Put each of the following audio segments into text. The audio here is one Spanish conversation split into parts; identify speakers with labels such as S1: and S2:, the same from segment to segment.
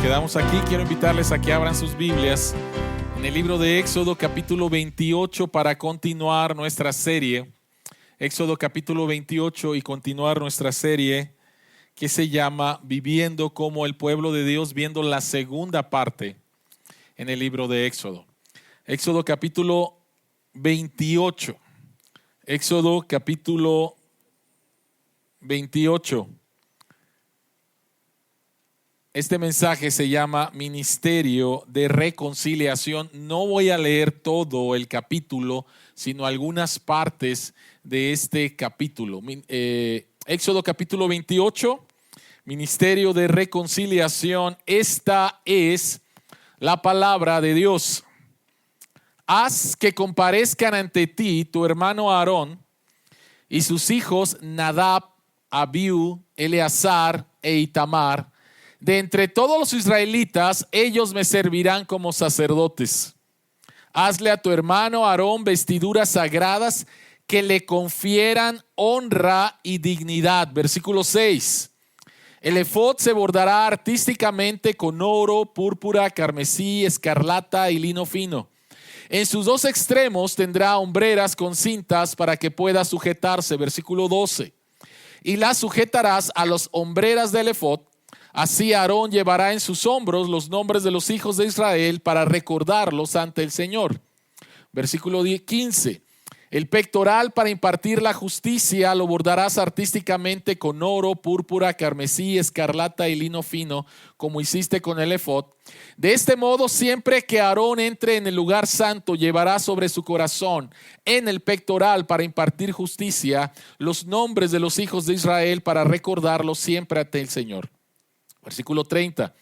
S1: quedamos aquí, quiero invitarles a que abran sus Biblias en el libro de Éxodo capítulo 28 para continuar nuestra serie. Éxodo capítulo 28 y continuar nuestra serie que se llama Viviendo como el pueblo de Dios, viendo la segunda parte en el libro de Éxodo. Éxodo capítulo 28. Éxodo capítulo 28. Este mensaje se llama Ministerio de Reconciliación. No voy a leer todo el capítulo, sino algunas partes de este capítulo. Éxodo capítulo 28, Ministerio de Reconciliación. Esta es la palabra de Dios. Haz que comparezcan ante ti tu hermano Aarón y sus hijos Nadab, Abiú, Eleazar e Itamar. De entre todos los israelitas, ellos me servirán como sacerdotes. Hazle a tu hermano Aarón vestiduras sagradas que le confieran honra y dignidad. Versículo 6. El efod se bordará artísticamente con oro, púrpura, carmesí, escarlata y lino fino. En sus dos extremos tendrá hombreras con cintas para que pueda sujetarse. Versículo 12. Y las sujetarás a las hombreras del efod. Así Aarón llevará en sus hombros los nombres de los hijos de Israel para recordarlos ante el Señor. Versículo 15. El pectoral para impartir la justicia lo bordarás artísticamente con oro, púrpura, carmesí, escarlata y lino fino, como hiciste con el efod. De este modo, siempre que Aarón entre en el lugar santo, llevará sobre su corazón en el pectoral para impartir justicia los nombres de los hijos de Israel para recordarlos siempre ante el Señor. Versículo 30.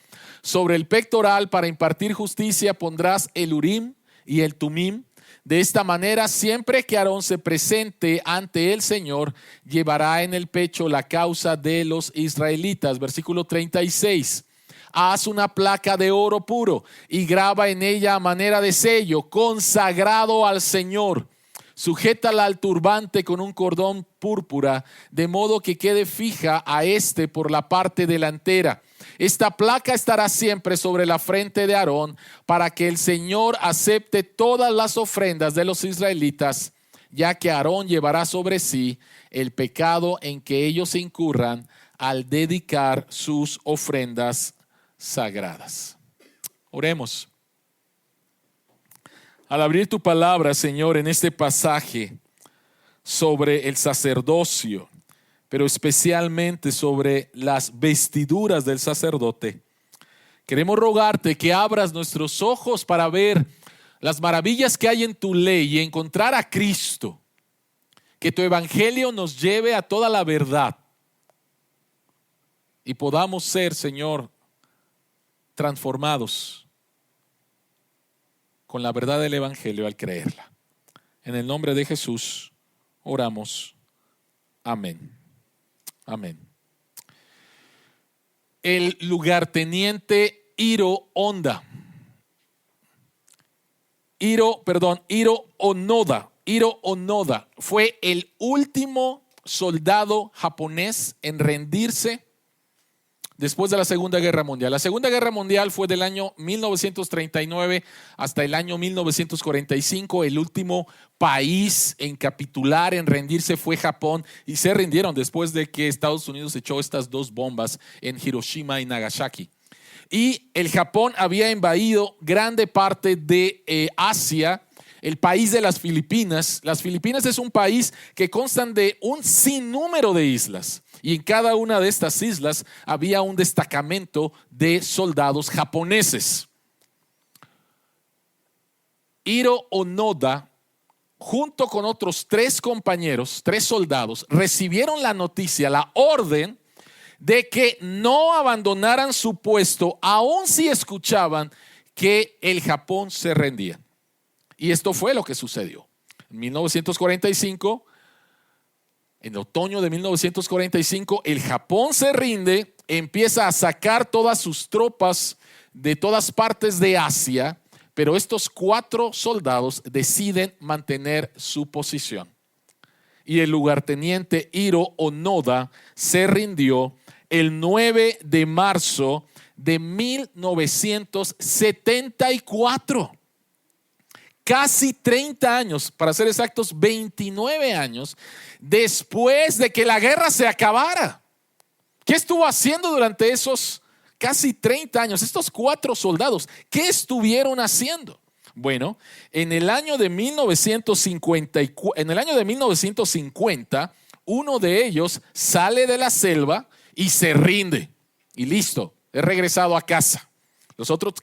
S1: Sobre el pectoral para impartir justicia pondrás el Urim y el Tumim. De esta manera, siempre que Aarón se presente ante el Señor, llevará en el pecho la causa de los israelitas. Versículo 36. Haz una placa de oro puro y graba en ella a manera de sello, consagrado al Señor. Sujétala al turbante con un cordón púrpura, de modo que quede fija a este por la parte delantera. Esta placa estará siempre sobre la frente de Aarón, para que el Señor acepte todas las ofrendas de los israelitas, ya que Aarón llevará sobre sí el pecado en que ellos incurran al dedicar sus ofrendas sagradas. Oremos. Al abrir tu palabra, Señor, en este pasaje sobre el sacerdocio, pero especialmente sobre las vestiduras del sacerdote, queremos rogarte que abras nuestros ojos para ver las maravillas que hay en tu ley y encontrar a Cristo. Que tu evangelio nos lleve a toda la verdad y podamos ser, Señor, transformados con la verdad del evangelio al creerla. En el nombre de Jesús oramos. Amén. Amén. El lugarteniente Hiro Onoda fue el último soldado japonés en rendirse después de la Segunda Guerra Mundial. La Segunda Guerra Mundial fue del año 1939 hasta el año 1945. El último país en capitular, en rendirse, fue Japón, y se rindieron después de que Estados Unidos echó estas dos bombas en Hiroshima y Nagasaki. Y el Japón había invadido grande parte de Asia, el país de las Filipinas. Las Filipinas es un país que consta de un sinnúmero de islas. Y en cada una de estas islas había un destacamento de soldados japoneses. Hiro Onoda, junto con otros 3 compañeros, 3 soldados, recibieron la noticia, la orden de que no abandonaran su puesto, aun si escuchaban que el Japón se rendía. Y esto fue lo que sucedió. En 1945, en otoño de 1945, el Japón se rinde, empieza a sacar todas sus tropas de todas partes de Asia, pero estos 4 soldados deciden mantener su posición. Y el lugarteniente Hiro Onoda se rindió el 9 de marzo de 1974. Casi 30 años, para ser exactos, 29 años después de que la guerra se acabara. ¿Qué estuvo haciendo durante esos casi 30 años? Estos 4 soldados, ¿qué estuvieron haciendo? Bueno, en el año de 1950, uno de ellos sale de la selva y se rinde. Y listo, he regresado a casa. Los otros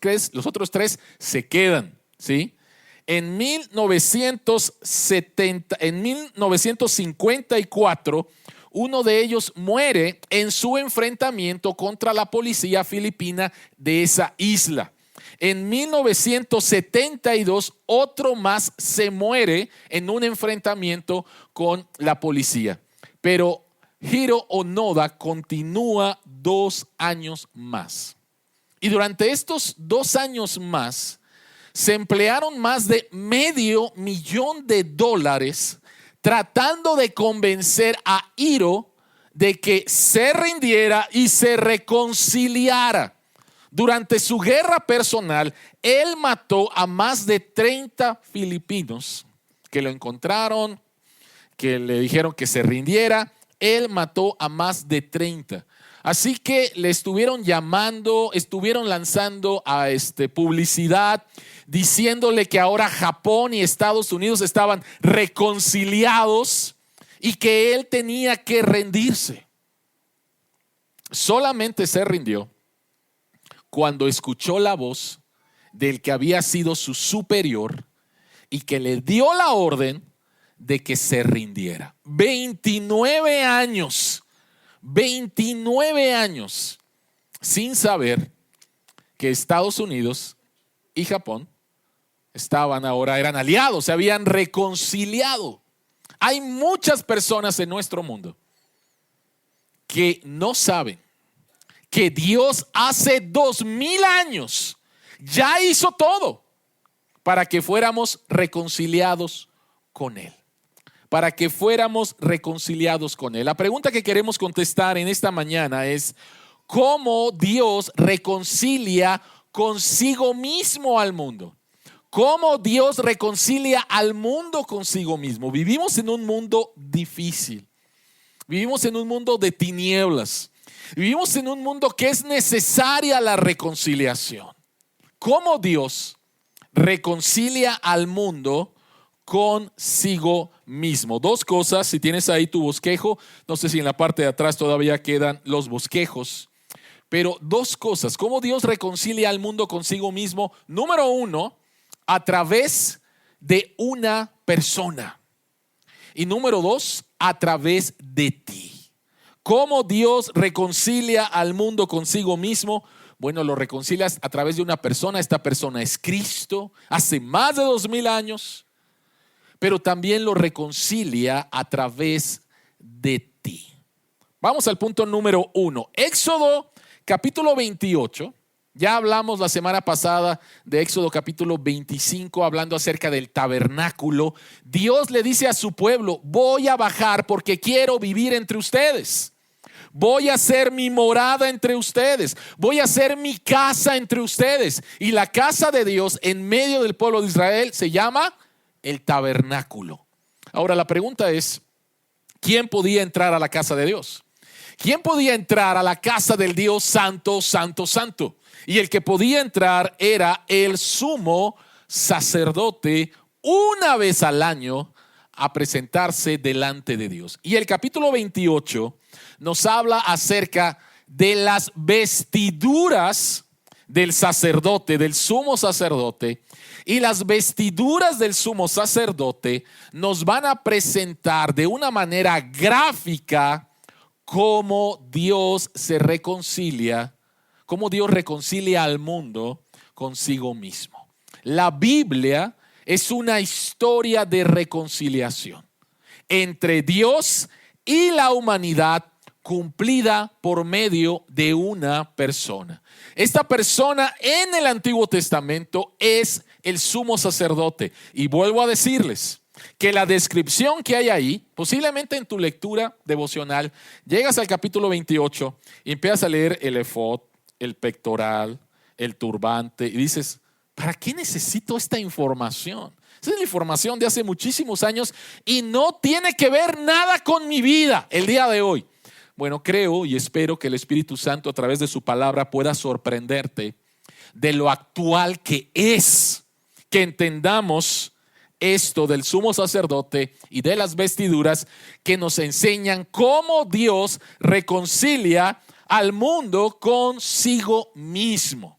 S1: tres se quedan, ¿sí? En 1954, uno de ellos muere en su enfrentamiento contra la policía filipina de esa isla. En 1972, otro más se muere en un enfrentamiento con la policía. Pero Hiro Onoda continúa 2 años más. Y durante estos 2 años más, se emplearon más de $500,000 tratando de convencer a Hiro de que se rindiera y se reconciliara. Durante su guerra personal, él mató a más de 30 filipinos que lo encontraron, que le dijeron que se rindiera. Él mató a más de 30. Así que le estuvieron llamando, estuvieron lanzando a publicidad, diciéndole que ahora Japón y Estados Unidos estaban reconciliados y que él tenía que rendirse. Solamente se rindió cuando escuchó la voz del que había sido su superior y que le dio la orden de que se rindiera. 29 años sin saber que Estados Unidos y Japón eran aliados, se habían reconciliado. Hay muchas personas en nuestro mundo que no saben que Dios hace 2000 años ya hizo todo para que fuéramos reconciliados con Él. Para que fuéramos reconciliados con Él. La pregunta que queremos contestar en esta mañana es: ¿cómo Dios reconcilia consigo mismo al mundo? ¿Cómo Dios reconcilia al mundo consigo mismo? Vivimos en un mundo difícil. Vivimos en un mundo de tinieblas. Vivimos en un mundo que es necesaria la reconciliación. ¿Cómo Dios reconcilia al mundo consigo mismo? 2 cosas. Si tienes ahí tu bosquejo, no sé si en la parte de atrás todavía quedan los bosquejos, pero 2 cosas. ¿Cómo Dios reconcilia al mundo consigo mismo? Número 1, a través de una persona. Y número 2, a través de ti. ¿Cómo Dios reconcilia al mundo consigo mismo? Bueno, lo reconcilias a través de una persona. Esta persona es Cristo, hace más de 2000 años. Pero también lo reconcilia a través de ti. Vamos al punto número 1. Éxodo capítulo 28. Ya hablamos la semana pasada de Éxodo capítulo 25, hablando acerca del tabernáculo. Dios le dice a su pueblo: voy a bajar porque quiero vivir entre ustedes. Voy a hacer mi morada entre ustedes. Voy a hacer mi casa entre ustedes. Y la casa de Dios en medio del pueblo de Israel se llama el tabernáculo. Ahora la pregunta es: ¿quién podía entrar a la casa de Dios? ¿Quién podía entrar a la casa del Dios santo, santo, santo? Y el que podía entrar era el sumo sacerdote una vez al año a presentarse delante de Dios. Y el capítulo 28 nos habla acerca de las vestiduras del sacerdote, del sumo sacerdote. Y las vestiduras del sumo sacerdote nos van a presentar de una manera gráfica cómo Dios se reconcilia, cómo Dios reconcilia al mundo consigo mismo. La Biblia es una historia de reconciliación entre Dios y la humanidad, cumplida por medio de una persona. Esta persona en el Antiguo Testamento es el sumo sacerdote. Y vuelvo a decirles que la descripción que hay ahí, posiblemente en tu lectura devocional, llegas al capítulo 28 y empiezas a leer el efod, el pectoral, el turbante, y dices, ¿para qué necesito esta información? Esa es la información de hace muchísimos años y no tiene que ver nada con mi vida el día de hoy. Bueno, creo y espero que el Espíritu Santo a través de su palabra pueda sorprenderte de lo actual que es, que entendamos esto del sumo sacerdote y de las vestiduras que nos enseñan cómo Dios reconcilia al mundo consigo mismo.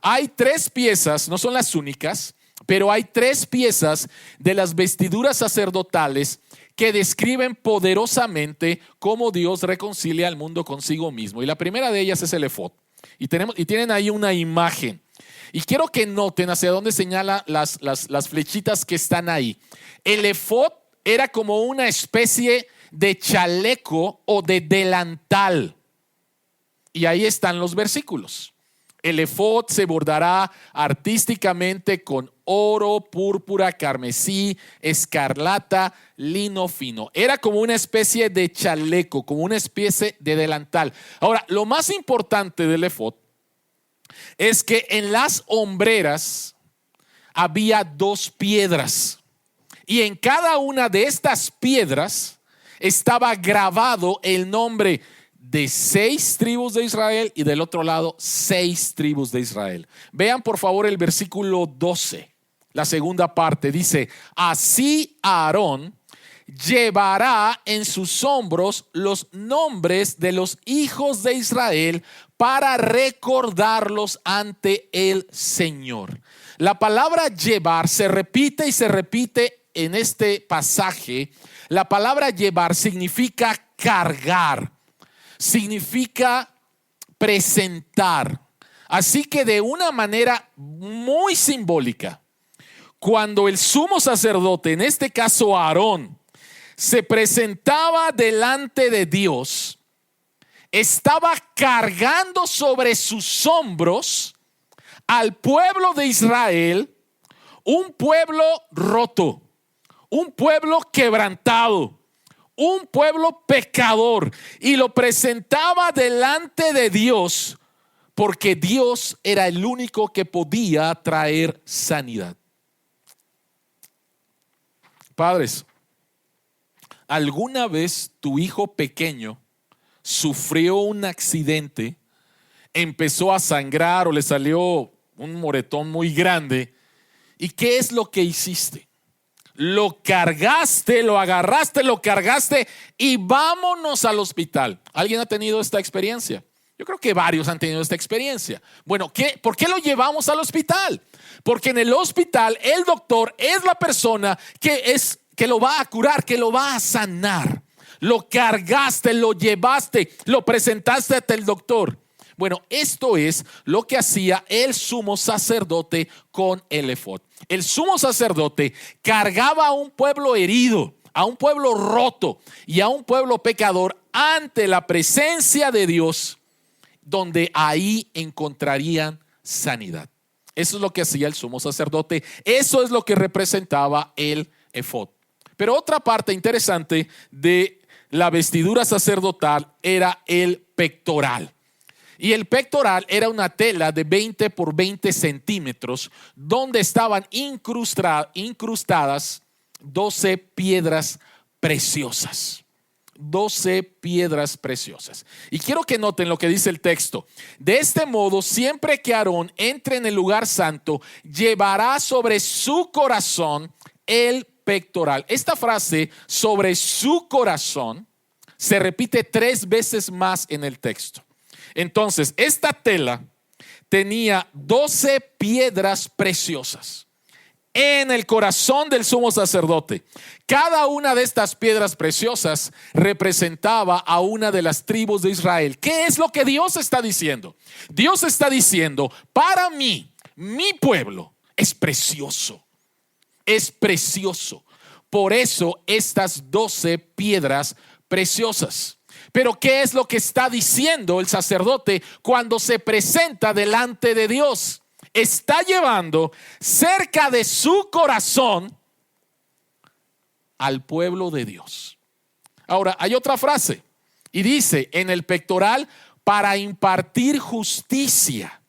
S1: Hay 3 piezas, no son las únicas, pero hay 3 piezas de las vestiduras sacerdotales que describen poderosamente cómo Dios reconcilia al mundo consigo mismo. Y la primera de ellas es el efod. Y tienen ahí una imagen. Y quiero que noten hacia dónde señala las flechitas que están ahí. El efod era como una especie de chaleco o de delantal. Y ahí están los versículos. El efod se bordará artísticamente con oro, púrpura, carmesí, escarlata, lino fino. Era como una especie de chaleco, como una especie de delantal. Ahora, lo más importante del efod es que en las hombreras había 2 piedras. Y en cada una de estas piedras estaba grabado el nombre de 6 tribus de Israel y del otro lado 6 tribus de Israel. Vean por favor el versículo 12, la segunda parte. Dice, así Aarón llevará en sus hombros los nombres de los hijos de Israel para recordarlos ante el Señor. La palabra llevar se repite y se repite en este pasaje. La palabra llevar significa cargar, significa presentar. Así que de una manera muy simbólica, cuando el sumo sacerdote, en este caso Aarón, se presentaba delante de Dios, estaba cargando sobre sus hombros al pueblo de Israel, un pueblo roto, un pueblo quebrantado, un pueblo pecador, y lo presentaba delante de Dios porque Dios era el único que podía traer sanidad. Padres, ¿alguna vez tu hijo pequeño sufrió un accidente, empezó a sangrar o le salió un moretón muy grande? ¿Y qué es lo que hiciste? Lo cargaste, lo agarraste, lo cargaste y vámonos al hospital. ¿Alguien ha tenido esta experiencia? Yo creo que varios han tenido esta experiencia. Bueno, ¿por qué lo llevamos al hospital? Porque en el hospital el doctor es la persona que lo va a curar, que lo va a sanar. Lo cargaste, lo llevaste, lo presentaste ante el doctor. Bueno, esto es lo que hacía el sumo sacerdote con el efod. El sumo sacerdote cargaba a un pueblo herido, a un pueblo roto y a un pueblo pecador ante la presencia de Dios, donde ahí encontrarían sanidad. Eso es lo que hacía el sumo sacerdote. Eso es lo que representaba el efod. Pero otra parte interesante de la vestidura sacerdotal era el pectoral. Y el pectoral era una tela de 20 por 20 centímetros donde estaban incrustadas 12 piedras preciosas. 12 piedras preciosas. Y quiero que noten lo que dice el texto. De este modo, siempre que Aarón entre en el lugar santo, llevará sobre su corazón el pectoral. Esta frase, sobre su corazón, se repite 3 veces más en el texto. Entonces, esta tela tenía 12 piedras preciosas en el corazón del sumo sacerdote. Cada una de estas piedras preciosas representaba a una de las tribus de Israel. ¿Qué es lo que Dios está diciendo? Dios está diciendo, para mí, mi pueblo es precioso. Es precioso. Por eso estas 12 piedras preciosas. Pero ¿qué es lo que está diciendo el sacerdote cuando se presenta delante de Dios? Está llevando cerca de su corazón al pueblo de Dios. Ahora, hay otra frase y dice, en el pectoral para impartir justicia.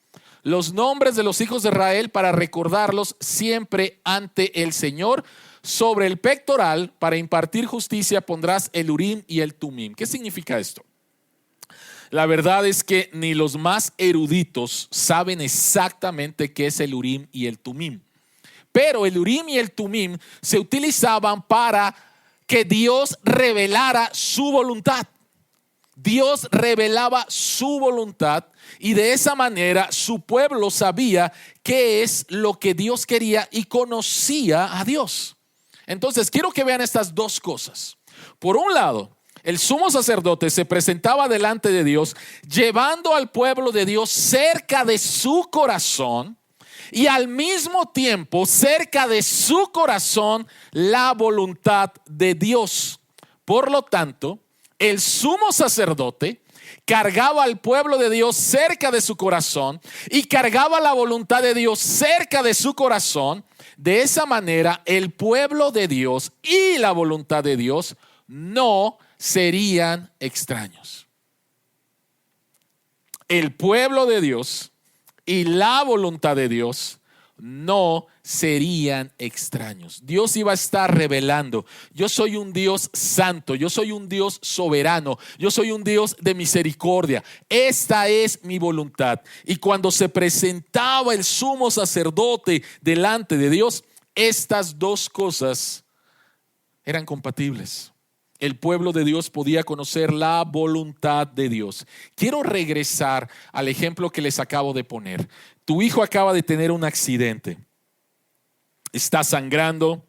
S1: Los nombres de los hijos de Israel para recordarlos siempre ante el Señor. Sobre el pectoral, para impartir justicia, pondrás el Urim y el Tumim. ¿Qué significa esto? La verdad es que ni los más eruditos saben exactamente qué es el Urim y el Tumim. Pero el Urim y el Tumim se utilizaban para que Dios revelara su voluntad. Dios revelaba su voluntad y de esa manera su pueblo sabía qué es lo que Dios quería y conocía a Dios. Entonces quiero que vean estas dos cosas. Por un lado, el sumo sacerdote se presentaba delante de Dios llevando al pueblo de Dios cerca de su corazón y al mismo tiempo cerca de su corazón la voluntad de Dios. Por lo tanto, el sumo sacerdote cargaba al pueblo de Dios cerca de su corazón y cargaba la voluntad de Dios cerca de su corazón. De esa manera, el pueblo de Dios y la voluntad de Dios no serían extraños. El pueblo de Dios y la voluntad de Dios no serían extraños. Dios iba a estar revelando: yo soy un Dios santo, yo soy un Dios soberano, yo soy un Dios de misericordia. Esta es mi voluntad. Y cuando se presentaba el sumo sacerdote delante de Dios, estas dos cosas eran compatibles. El pueblo de Dios podía conocer la voluntad de Dios. Quiero regresar al ejemplo que les acabo de poner. Tu hijo acaba de tener un accidente. Está sangrando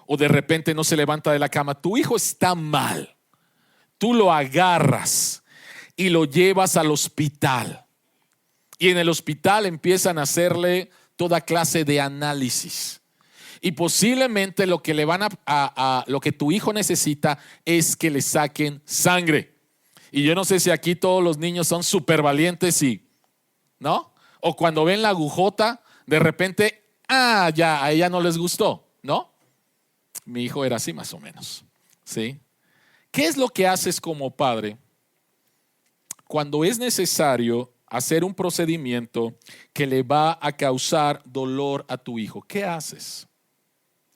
S1: o de repente no se levanta de la cama. Tu hijo está mal. Tú lo agarras y lo llevas al hospital. Y en el hospital empiezan a hacerle toda clase de análisis. Y posiblemente lo que lo que tu hijo necesita es que le saquen sangre. Y yo no sé si aquí todos los niños son súper valientes ¿no? O cuando ven la agujota, de repente, ya, a ella no les gustó, ¿no? Mi hijo era así más o menos, ¿sí? ¿Qué es lo que haces como padre cuando es necesario hacer un procedimiento que le va a causar dolor a tu hijo? ¿Qué haces?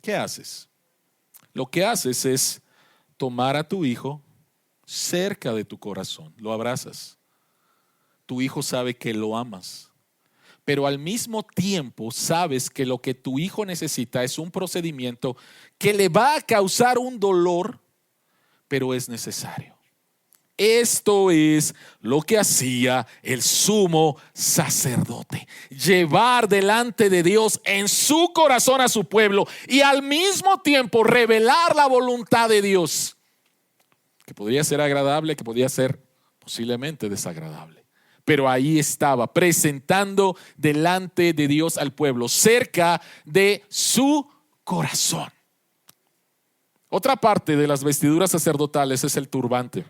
S1: ¿Qué haces? Lo que haces es tomar a tu hijo cerca de tu corazón, lo abrazas. Tu hijo sabe que lo amas, pero al mismo tiempo sabes que lo que tu hijo necesita es un procedimiento que le va a causar un dolor, pero es necesario. Esto es lo que hacía el sumo sacerdote: llevar delante de Dios en su corazón a su pueblo y al mismo tiempo revelar la voluntad de Dios, que podría ser agradable, que podría ser posiblemente desagradable. Pero ahí estaba, presentando delante de Dios al pueblo, cerca de su corazón. Otra parte de las vestiduras sacerdotales es el turbante.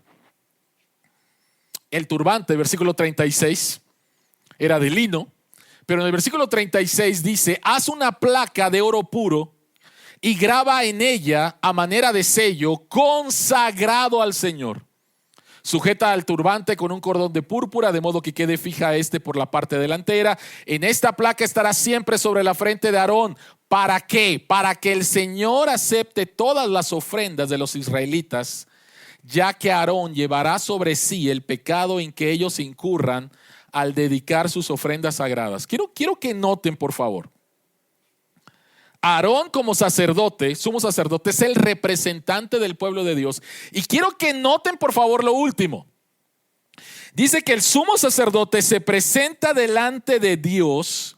S1: El turbante, versículo 36, era de lino, pero en el versículo 36 dice: haz una placa de oro puro y graba en ella a manera de sello consagrado al Señor. Sujeta al turbante con un cordón de púrpura, de modo que quede fija por la parte delantera. En esta placa estará siempre sobre la frente de Aarón. ¿Para qué? Para que el Señor acepte todas las ofrendas de los israelitas, ya que Aarón llevará sobre sí el pecado en que ellos incurran al dedicar sus ofrendas sagradas. Quiero que noten, por favor. Aarón, como sacerdote, sumo sacerdote, es el representante del pueblo de Dios. Y quiero que noten, por favor, lo último. Dice que el sumo sacerdote se presenta delante de Dios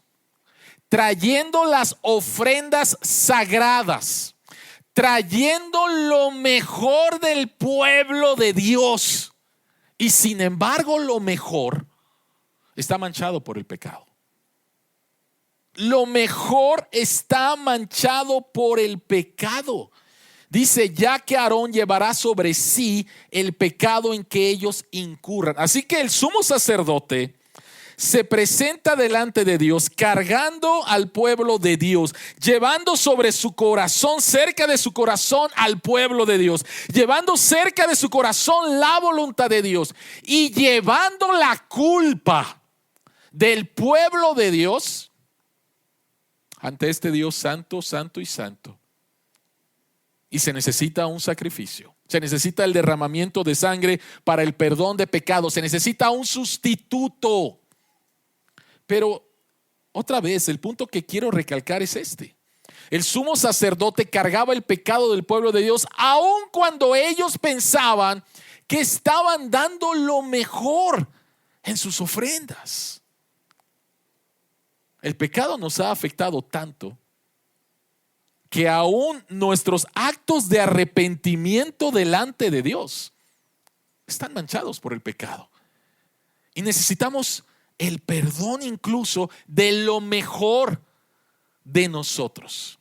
S1: trayendo las ofrendas sagradas, trayendo lo mejor del pueblo de Dios. Y sin embargo, lo mejor está manchado por el pecado. Lo mejor está manchado por el pecado. Dice: ya que Aarón llevará sobre sí el pecado en que ellos incurran. Así que el sumo sacerdote se presenta delante de Dios, cargando al pueblo de Dios, llevando sobre su corazón, cerca de su corazón, al pueblo de Dios, llevando cerca de su corazón la voluntad de Dios y llevando la culpa del pueblo de Dios ante este Dios santo, santo y santo. Y se necesita un sacrificio. Se necesita el derramamiento de sangre para el perdón de pecados. Se necesita un sustituto. Pero otra vez, el punto que quiero recalcar es este. El sumo sacerdote cargaba el pecado del pueblo de Dios, aun cuando ellos pensaban que estaban dando lo mejor en sus ofrendas. El pecado nos ha afectado tanto que aún nuestros actos de arrepentimiento delante de Dios están manchados por el pecado. Y necesitamos el perdón incluso de lo mejor de nosotros.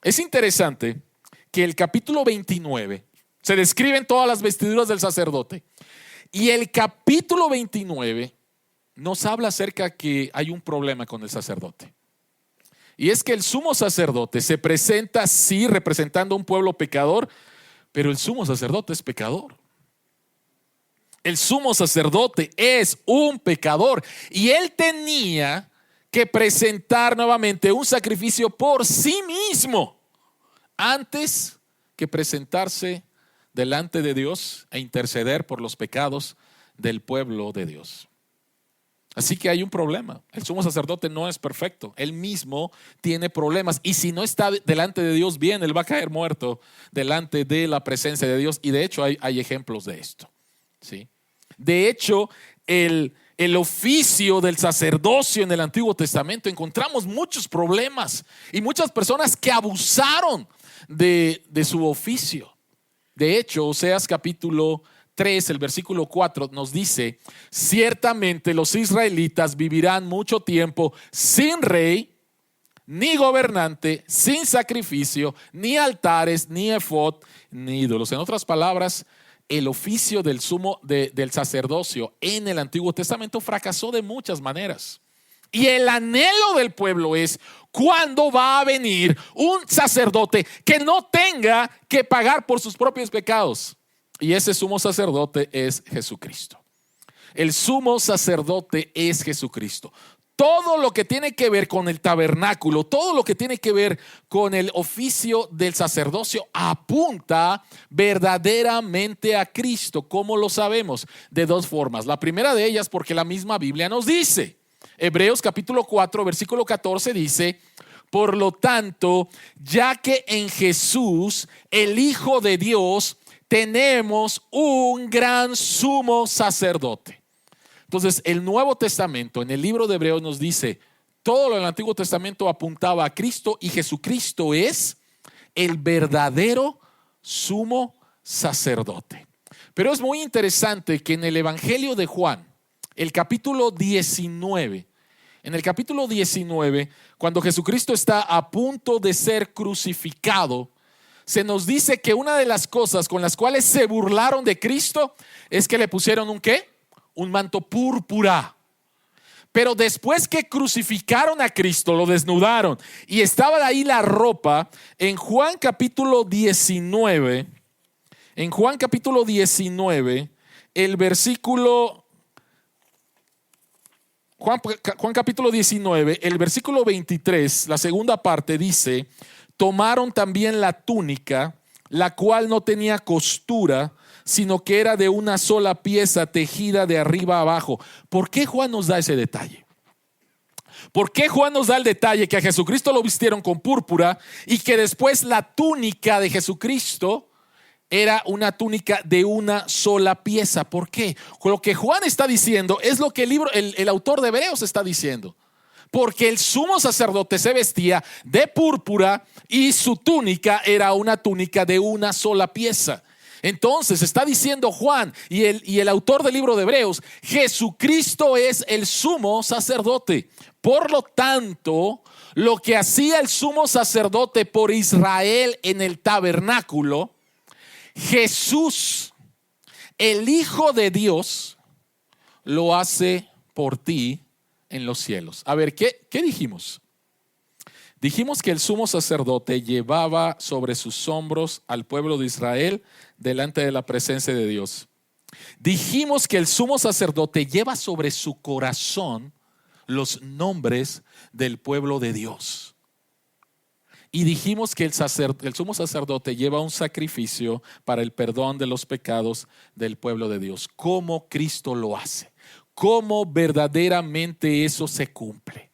S1: Es interesante que el capítulo 29 se describen todas las vestiduras del sacerdote. Y el capítulo 29 nos habla acerca que hay un problema con el sacerdote. Y es que el sumo sacerdote se presenta, sí, representando a un pueblo pecador, pero el sumo sacerdote es pecador. El sumo sacerdote es un pecador y él tenía que presentar nuevamente un sacrificio por sí mismo antes que presentarse delante de Dios e interceder por los pecados del pueblo de Dios. Así que hay un problema. El sumo sacerdote no es perfecto. Él mismo tiene problemas. Y si no está delante de Dios bien, él va a caer muerto delante de la presencia de Dios. Y de hecho hay ejemplos de esto, ¿sí? De hecho, el oficio del sacerdocio en el Antiguo Testamento encontramos muchos problemas y muchas personas que abusaron de su oficio. De hecho, Oseas capítulo 3, el versículo 4 nos dice: ciertamente los israelitas vivirán mucho tiempo sin rey, ni gobernante, sin sacrificio, ni altares, ni efod, ni ídolos. En otras palabras, el oficio del del sacerdocio en el Antiguo Testamento fracasó de muchas maneras. Y el anhelo del pueblo es: ¿cuándo va a venir un sacerdote que no tenga que pagar por sus propios pecados? Y ese sumo sacerdote es Jesucristo. El sumo sacerdote es Jesucristo. Todo lo que tiene que ver con el tabernáculo, todo lo que tiene que ver con el oficio del sacerdocio apunta verdaderamente a Cristo. ¿Cómo lo sabemos? De dos formas. La primera de ellas, porque la misma Biblia nos dice. Hebreos capítulo 4, versículo 14 dice: por lo tanto, ya que en Jesús, el Hijo de Dios, tenemos un gran sumo sacerdote. Entonces, el Nuevo Testamento en el libro de Hebreos nos dice: todo lo del Antiguo Testamento apuntaba a Cristo y Jesucristo es el verdadero sumo sacerdote. Pero es muy interesante que en el Evangelio de Juan, el capítulo 19, en el capítulo 19, cuando Jesucristo está a punto de ser crucificado, se nos dice que una de las cosas con las cuales se burlaron de Cristo es que le pusieron ¿un qué? Un manto púrpura. Pero después que crucificaron a Cristo, lo desnudaron y estaba ahí la ropa. En Juan capítulo 19, el versículo Juan capítulo 19, el versículo 23, la segunda parte dice: tomaron también la túnica, la cual no tenía costura, sino que era de una sola pieza tejida de arriba a abajo. ¿Por qué Juan nos da ese detalle? ¿Por qué Juan nos da el detalle que a Jesucristo lo vistieron con púrpura y que después la túnica de Jesucristo era una túnica de una sola pieza? ¿Por qué? Lo que Juan está diciendo es lo que el autor de Hebreos está diciendo. Porque el sumo sacerdote se vestía de púrpura y su túnica era una túnica de una sola pieza. Entonces está diciendo Juan y el autor del libro de Hebreos: Jesucristo es el sumo sacerdote. Por lo tanto, lo que hacía el sumo sacerdote por Israel en el tabernáculo, Jesús, el Hijo de Dios, lo hace por ti en los cielos. A ver, ¿qué dijimos? Dijimos que el sumo sacerdote llevaba sobre sus hombros al pueblo de Israel delante de la presencia de Dios. Dijimos que el sumo sacerdote lleva sobre su corazón los nombres del pueblo de Dios. Y dijimos que el sumo sacerdote lleva un sacrificio para el perdón de los pecados del pueblo de Dios. ¿Cómo Cristo lo hace? ¿Cómo verdaderamente eso se cumple?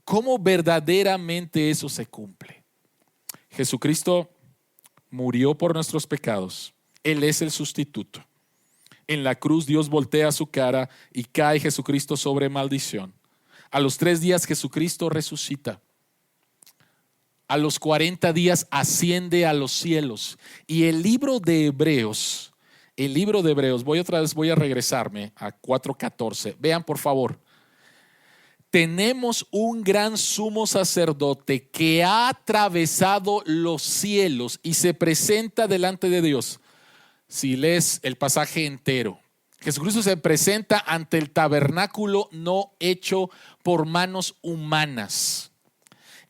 S1: ¿Cómo verdaderamente eso se cumple? Jesucristo murió por nuestros pecados. Él es el sustituto. En la cruz Dios voltea su cara y cae Jesucristo sobre maldición. A los 3 días Jesucristo resucita. A los 40 días asciende a los cielos. Y el libro de Hebreos, voy a regresarme a 4:14. Vean por favor. Tenemos un gran sumo sacerdote que ha atravesado los cielos y se presenta delante de Dios. Si lees el pasaje entero, Jesucristo se presenta ante el tabernáculo no hecho por manos humanas.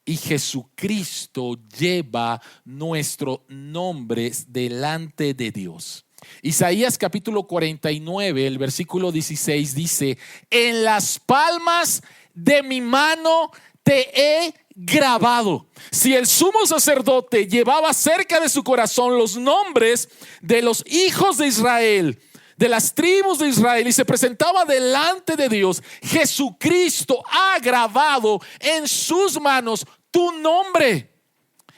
S1: Y Jesucristo lleva nuestros nombres delante de Dios. Isaías capítulo 49, el versículo 16 dice: en las palmas de mi mano te he grabado. Si el sumo sacerdote llevaba cerca de su corazón los nombres de los hijos de Israel, de las tribus de Israel, y se presentaba delante de Dios, Jesucristo ha grabado en sus manos tu nombre.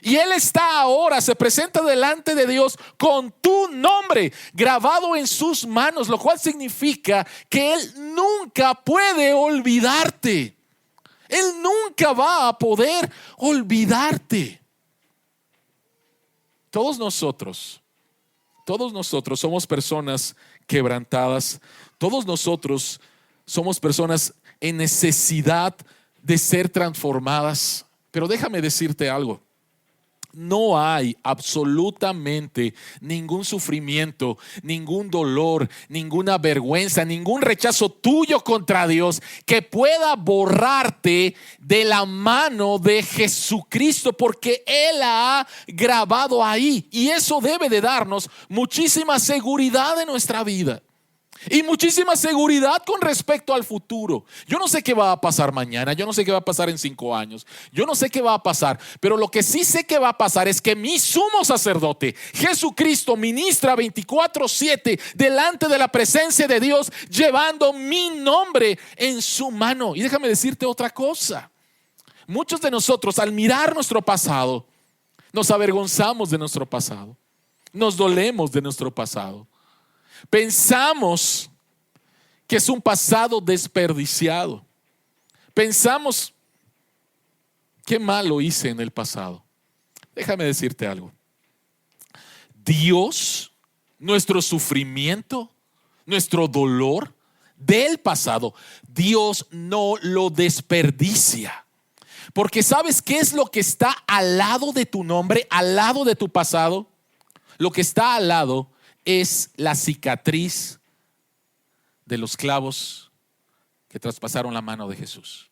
S1: Y Él está ahora, se presenta delante de Dios con tu nombre grabado en sus manos, lo cual significa que Él nunca puede olvidarte. Él nunca va a poder olvidarte. Todos nosotros somos personas quebrantadas. Todos nosotros somos personas en necesidad de ser transformadas. Pero déjame decirte algo. No hay absolutamente ningún sufrimiento, ningún dolor, ninguna vergüenza, ningún rechazo tuyo contra Dios que pueda borrarte de la mano de Jesucristo, porque Él la ha grabado ahí. Y eso debe de darnos muchísima seguridad en nuestra vida. Y muchísima seguridad con respecto al futuro. Yo no sé qué va a pasar mañana. Yo no sé qué va a pasar en 5 años. Yo no sé qué va a pasar. Pero lo que sí sé que va a pasar es que mi sumo sacerdote, Jesucristo, ministra 24/7 delante de la presencia de Dios, llevando mi nombre en su mano. Y déjame decirte otra cosa. Muchos de nosotros, al mirar nuestro pasado, nos avergonzamos de nuestro pasado. Nos dolemos de nuestro pasado. Pensamos que es un pasado desperdiciado. Pensamos, qué malo hice en el pasado. Déjame decirte algo. Dios, nuestro sufrimiento, nuestro dolor del pasado, Dios no lo desperdicia. Porque ¿sabes qué es lo que está al lado de tu nombre, al lado de tu pasado? Lo que está al lado es la cicatriz de los clavos que traspasaron la mano de Jesús.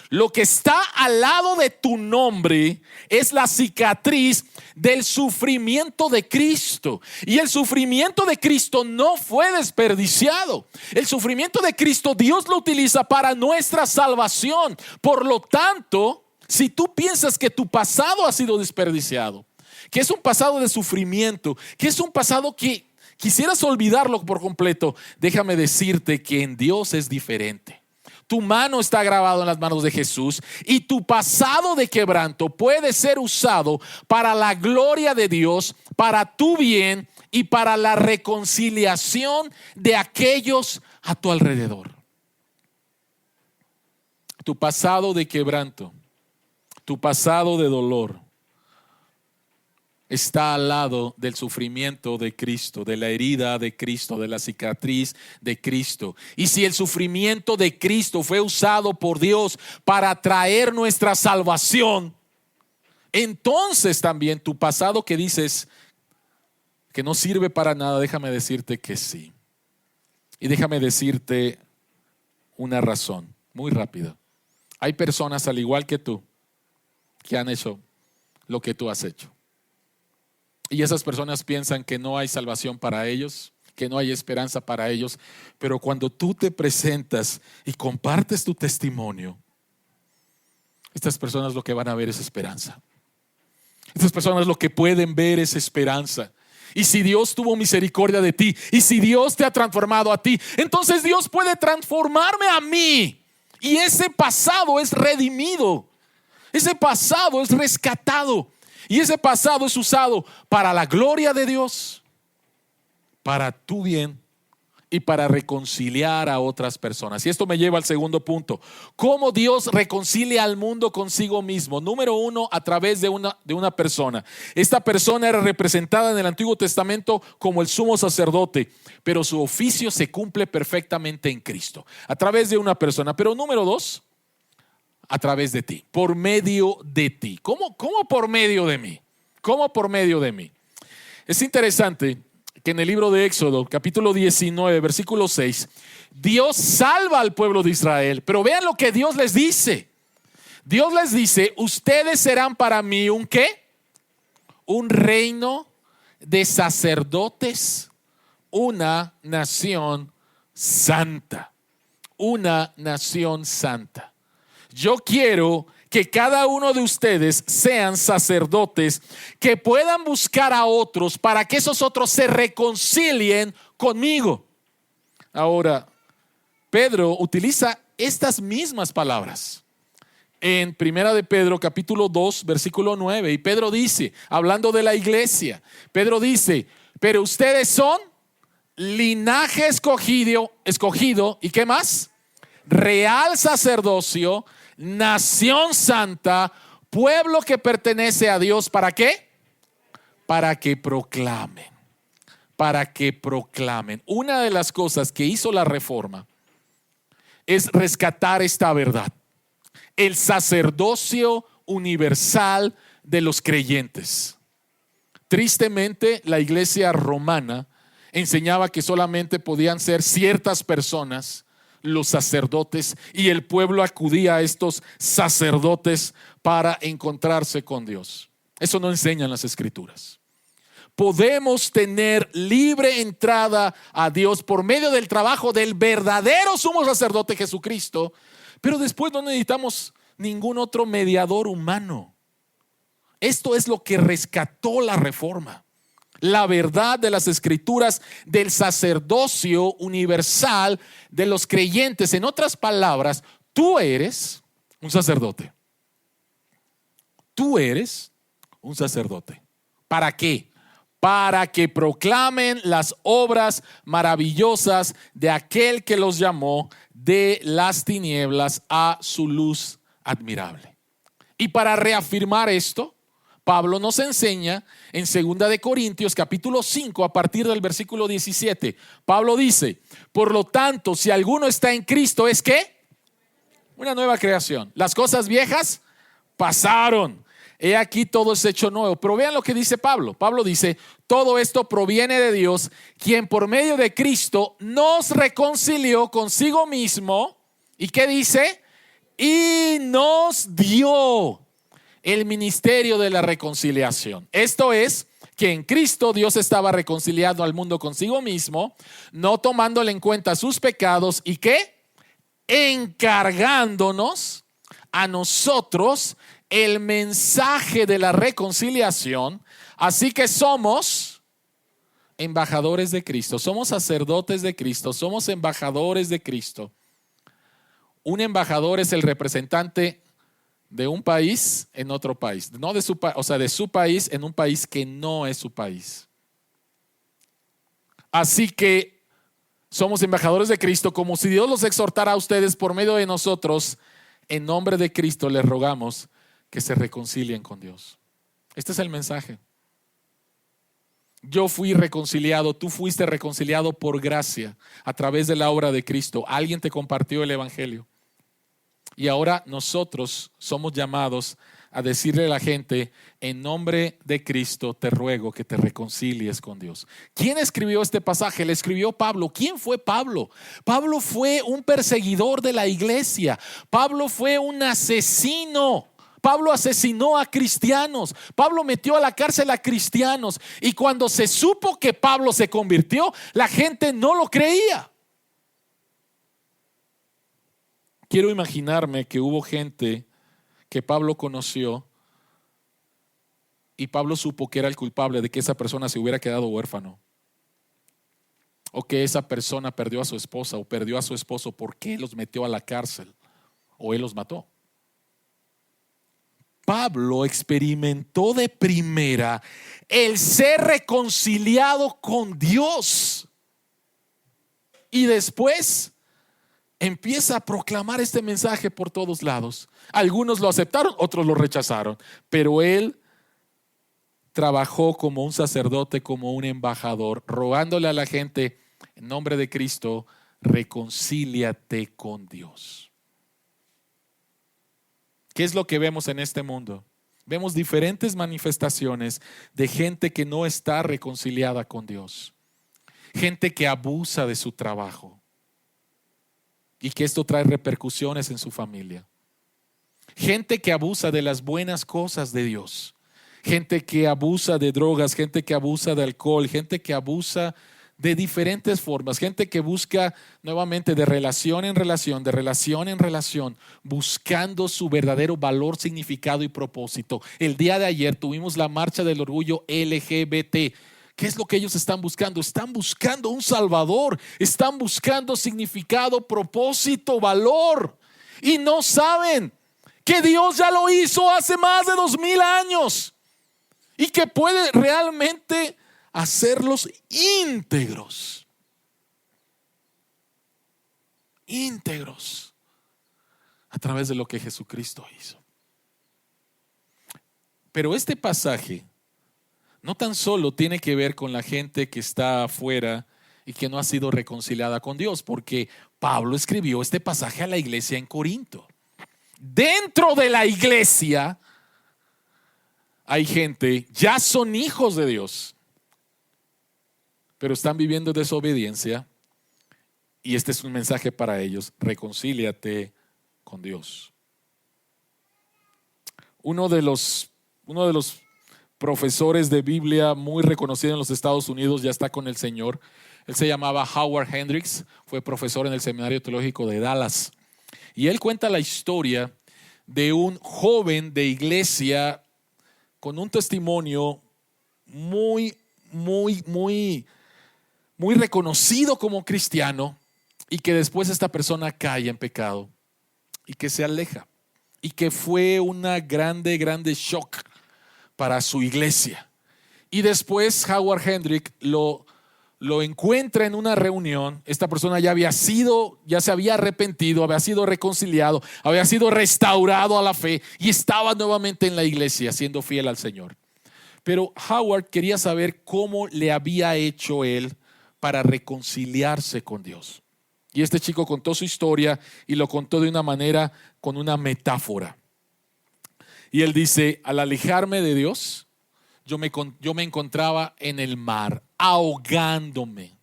S1: Lo que está al lado de tu nombre es la cicatriz del sufrimiento de Cristo. Y el sufrimiento de Cristo no fue desperdiciado. El sufrimiento de Cristo Dios lo utiliza para nuestra salvación. Por lo tanto, si tú piensas que tu pasado ha sido desperdiciado, que es un pasado de sufrimiento, que es un pasado que quisieras olvidarlo por completo, déjame decirte que en Dios es diferente. Tu mano está grabada en las manos de Jesús y tu pasado de quebranto puede ser usado para la gloria de Dios, para tu bien y para la reconciliación de aquellos a tu alrededor. Tu pasado de quebranto, tu pasado de dolor, está al lado del sufrimiento de Cristo, de la herida de Cristo, de la cicatriz de Cristo. Y si el sufrimiento de Cristo fue usado por Dios para traer nuestra salvación, entonces también tu pasado que dices que no sirve para nada, déjame decirte que sí. Y déjame decirte una razón muy rápida. Hay personas al igual que tú que han hecho lo que tú has hecho. Y esas personas piensan que no hay salvación para ellos, que no hay esperanza para ellos. Pero cuando tú te presentas y compartes tu testimonio, estas personas lo que van a ver es esperanza. Estas personas lo que pueden ver es esperanza. Y si Dios tuvo misericordia de ti, y si Dios te ha transformado a ti, entonces Dios puede transformarme a mí. Y ese pasado es redimido. Ese pasado es rescatado. Y ese pasado es usado para la gloria de Dios, para tu bien y para reconciliar a otras personas. Y esto me lleva al segundo punto. ¿Cómo Dios reconcilia al mundo consigo mismo? Número uno, a través de una persona. Esta persona era representada en el Antiguo Testamento como el sumo sacerdote, pero su oficio se cumple perfectamente en Cristo. A través de una persona. Pero número dos, a través de ti, por medio de ti. ¿Cómo por medio de mí? ¿Cómo por medio de mí? Es interesante que en el libro de Éxodo, capítulo 19, versículo 6, Dios salva al pueblo de Israel, pero vean lo que Dios les dice. Dios les dice, ustedes serán para mí ¿un qué? Un reino de sacerdotes, una nación santa, una nación santa. Yo quiero que cada uno de ustedes sean sacerdotes que puedan buscar a otros para que esos otros se reconcilien conmigo. Ahora, Pedro utiliza estas mismas palabras en Primera de Pedro, capítulo 2, versículo 9. Y Pedro dice, hablando de la iglesia, Pedro dice, pero ustedes son linaje escogido, ¿y qué más? Real sacerdocio, nación santa, pueblo que pertenece a Dios. ¿Para qué? Para que proclamen. Para que proclamen. Una de las cosas que hizo la reforma es rescatar esta verdad. El sacerdocio universal de los creyentes. Tristemente, la iglesia romana enseñaba que solamente podían ser ciertas personas los sacerdotes, y el pueblo acudía a estos sacerdotes para encontrarse con Dios. Eso no enseñan las escrituras. Podemos tener libre entrada a Dios por medio del trabajo del verdadero sumo sacerdote Jesucristo, pero después no necesitamos ningún otro mediador humano. Esto es lo que rescató la reforma. La verdad de las escrituras del sacerdocio universal de los creyentes. En otras palabras, tú eres un sacerdote. Tú eres un sacerdote. ¿Para qué? Para que proclamen las obras maravillosas de aquel que los llamó de las tinieblas a su luz admirable. Y para reafirmar esto, Pablo nos enseña en 2 de Corintios capítulo 5 a partir del versículo 17. Pablo dice, por lo tanto, si alguno está en Cristo, ¿es qué? Una nueva creación. Las cosas viejas pasaron. He aquí todo es hecho nuevo. Pero vean lo que dice Pablo. Pablo dice, todo esto proviene de Dios, quien por medio de Cristo nos reconcilió consigo mismo. ¿Y qué dice? Y nos dio el ministerio de la reconciliación. Esto es que en Cristo Dios estaba reconciliando al mundo consigo mismo, no tomándole en cuenta sus pecados y ¿qué? Encargándonos a nosotros el mensaje de la reconciliación. Así que somos embajadores de Cristo, somos sacerdotes de Cristo, somos embajadores de Cristo. Un embajador es el representante de un país en otro país, no de su de su país en un país que no es su país. Así que somos embajadores de Cristo, como si Dios los exhortara a ustedes por medio de nosotros. En nombre de Cristo les rogamos que se reconcilien con Dios. Este es el mensaje. Yo fui reconciliado, tú fuiste reconciliado por gracia a través de la obra de Cristo. Alguien te compartió el evangelio. Y ahora nosotros somos llamados a decirle a la gente: en nombre de Cristo te ruego que te reconcilies con Dios. ¿Quién escribió este pasaje? Le escribió Pablo. ¿Quién fue Pablo? Pablo fue un perseguidor de la iglesia. Pablo fue un asesino. Pablo asesinó a cristianos. Pablo metió a la cárcel a cristianos. Y cuando se supo que Pablo se convirtió, la gente no lo creía. Quiero imaginarme que hubo gente que Pablo conoció y Pablo supo que era el culpable de que esa persona se hubiera quedado huérfano, o que esa persona perdió a su esposa o perdió a su esposo porque él los metió a la cárcel o él los mató. Pablo experimentó de primera el ser reconciliado con Dios y después empieza a proclamar este mensaje por todos lados. Algunos lo aceptaron, otros lo rechazaron, pero él trabajó como un sacerdote, como un embajador, rogándole a la gente: en nombre de Cristo, reconcíliate con Dios. ¿Qué es lo que vemos en este mundo? Vemos diferentes manifestaciones de gente que no está reconciliada con Dios. Gente que abusa de su trabajo y que esto trae repercusiones en su familia. Gente que abusa de las buenas cosas de Dios. Gente que abusa de drogas, gente que abusa de alcohol, gente que abusa de diferentes formas, gente que busca nuevamente de relación en relación, de relación en relación, buscando su verdadero valor, significado y propósito. El día de ayer tuvimos la marcha del orgullo LGBT. ¿Qué es lo que ellos están buscando? Están buscando un Salvador, están buscando significado, propósito, valor, y no saben que Dios ya lo hizo hace más de 2000 años y que puede realmente hacerlos íntegros a través de lo que Jesucristo hizo. Pero este pasaje no tan solo tiene que ver con la gente que está afuera y que no ha sido reconciliada con Dios, porque Pablo escribió este pasaje a la iglesia en Corinto. Dentro de la iglesia hay gente, ya son hijos de Dios, pero están viviendo desobediencia, y este es un mensaje para ellos: reconcíliate con Dios. Uno de los profesores de Biblia muy reconocido en los Estados Unidos ya está con el Señor. Él se llamaba Howard Hendricks, fue profesor en el Seminario Teológico de Dallas, y él cuenta la historia de un joven de iglesia con un testimonio muy reconocido como cristiano, y que después esta persona cae en pecado y que se aleja, y que fue una grande shock para su iglesia. Y después Howard Hendrick lo encuentra en una reunión. Esta persona ya se había arrepentido, había sido reconciliado, había sido restaurado a la fe y estaba nuevamente en la iglesia siendo fiel al Señor. Pero Howard quería saber cómo le había hecho él para reconciliarse con Dios. Y este chico contó su historia y lo contó de una manera, con una metáfora. Y él dice: al alejarme de Dios, yo me encontraba en el mar, ahogándome,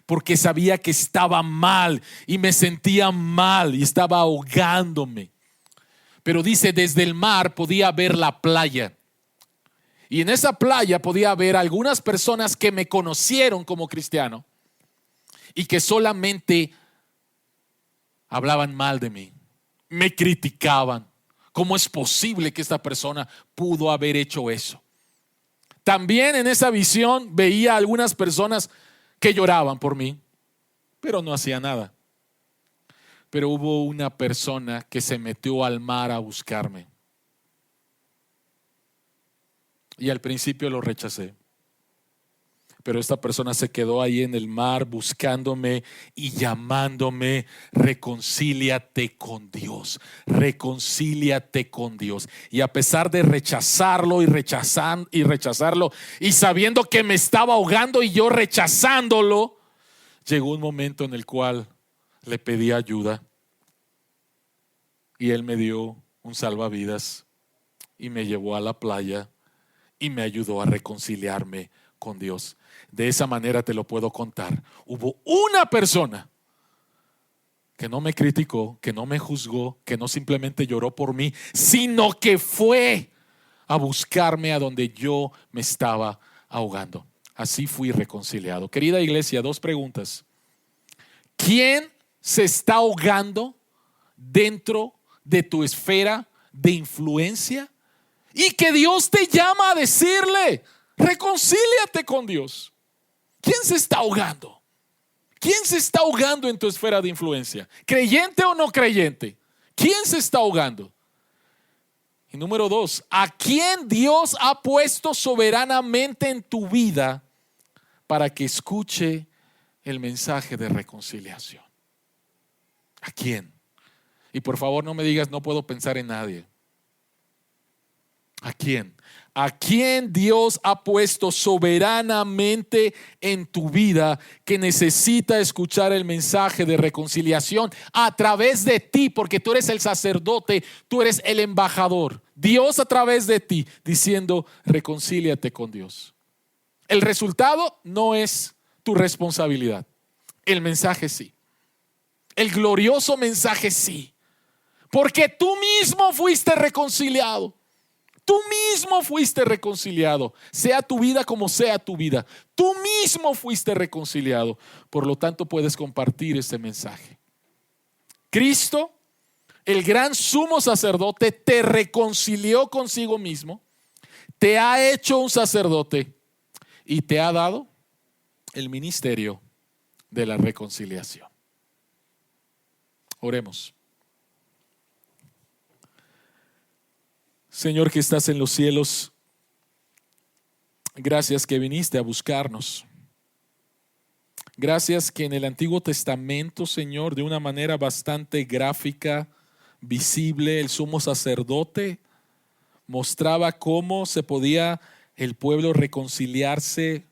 S1: porque sabía que estaba mal y me sentía mal y estaba ahogándome. Pero dice, desde el mar podía ver la playa. Y en esa playa podía ver algunas personas que me conocieron como cristiano y que solamente hablaban mal de mí, me criticaban. ¿Cómo es posible que esta persona pudo haber hecho eso? También en esa visión veía algunas personas que lloraban por mí, pero no hacía nada. Pero hubo una persona que se metió al mar a buscarme. Y al principio lo rechacé. Pero esta persona se quedó ahí en el mar buscándome y llamándome: reconcíliate con Dios, reconcíliate con Dios. Y a pesar de rechazarlo y rechazarlo, y sabiendo que me estaba ahogando y yo rechazándolo, llegó un momento en el cual le pedí ayuda y él me dio un salvavidas y me llevó a la playa y me ayudó a reconciliarme con Dios. De esa manera te lo puedo contar. Hubo una persona que no me criticó, que no me juzgó, que no simplemente lloró por mí, sino que fue a buscarme a donde yo me estaba ahogando. Así fui reconciliado. Querida iglesia, 2 preguntas. ¿Quién se está ahogando dentro de tu esfera de influencia? Y que Dios te llama a decirle: reconcíliate con Dios. ¿Quién se está ahogando? ¿Quién se está ahogando en tu esfera de influencia? ¿Creyente o no creyente? ¿Quién se está ahogando? Y número 2, ¿a quién Dios ha puesto soberanamente en tu vida para que escuche el mensaje de reconciliación? ¿A quién? Y por favor no me digas: no puedo pensar en nadie. ¿A quién? ¿A quién Dios ha puesto soberanamente en tu vida que necesita escuchar el mensaje de reconciliación a través de ti? Porque tú eres el sacerdote, tú eres el embajador. Dios a través de ti diciendo: reconcíliate con Dios. El resultado no es tu responsabilidad. El mensaje sí. El glorioso mensaje sí. Porque tú mismo fuiste reconciliado. Tú mismo fuiste reconciliado, sea tu vida como sea tu vida. Tú mismo fuiste reconciliado. Por lo tanto, puedes compartir este mensaje. Cristo, el gran sumo sacerdote, te reconcilió consigo mismo, te ha hecho un sacerdote y te ha dado el ministerio de la reconciliación. Oremos. Señor que estás en los cielos, gracias que viniste a buscarnos. Gracias que en el Antiguo Testamento, Señor, de una manera bastante gráfica, visible, el sumo sacerdote mostraba cómo se podía el pueblo reconciliarse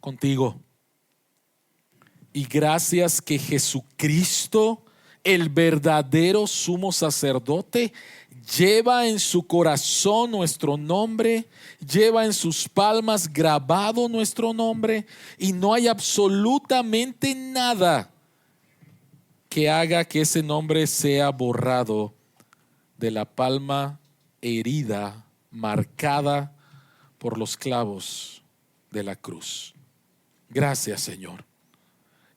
S1: contigo. Y gracias que Jesucristo, el verdadero sumo sacerdote, lleva en su corazón nuestro nombre, lleva en sus palmas grabado nuestro nombre, y no hay absolutamente nada que haga que ese nombre sea borrado de la palma herida, marcada por los clavos de la cruz. Gracias, Señor.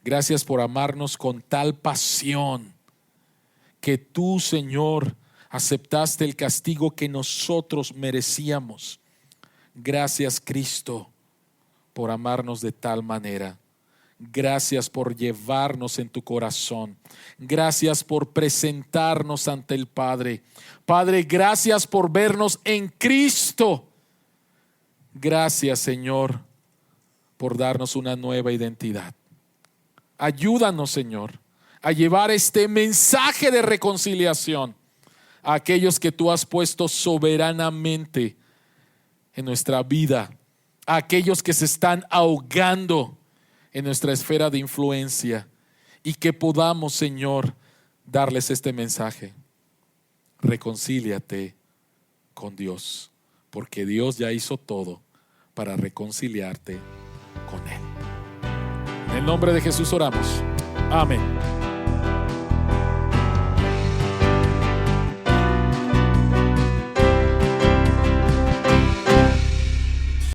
S1: Gracias por amarnos con tal pasión que tú, Señor, aceptaste el castigo que nosotros merecíamos. Gracias, Cristo, por amarnos de tal manera. Gracias por llevarnos en tu corazón. Gracias por presentarnos ante el Padre. Padre, gracias por vernos en Cristo. Gracias, Señor, por darnos una nueva identidad. Ayúdanos, Señor, a llevar este mensaje de reconciliación a aquellos que tú has puesto soberanamente en nuestra vida, a aquellos que se están ahogando en nuestra esfera de influencia, y que podamos, Señor, darles este mensaje: reconcíliate con Dios, porque Dios ya hizo todo para reconciliarte con Él. En el nombre de Jesús oramos. Amén.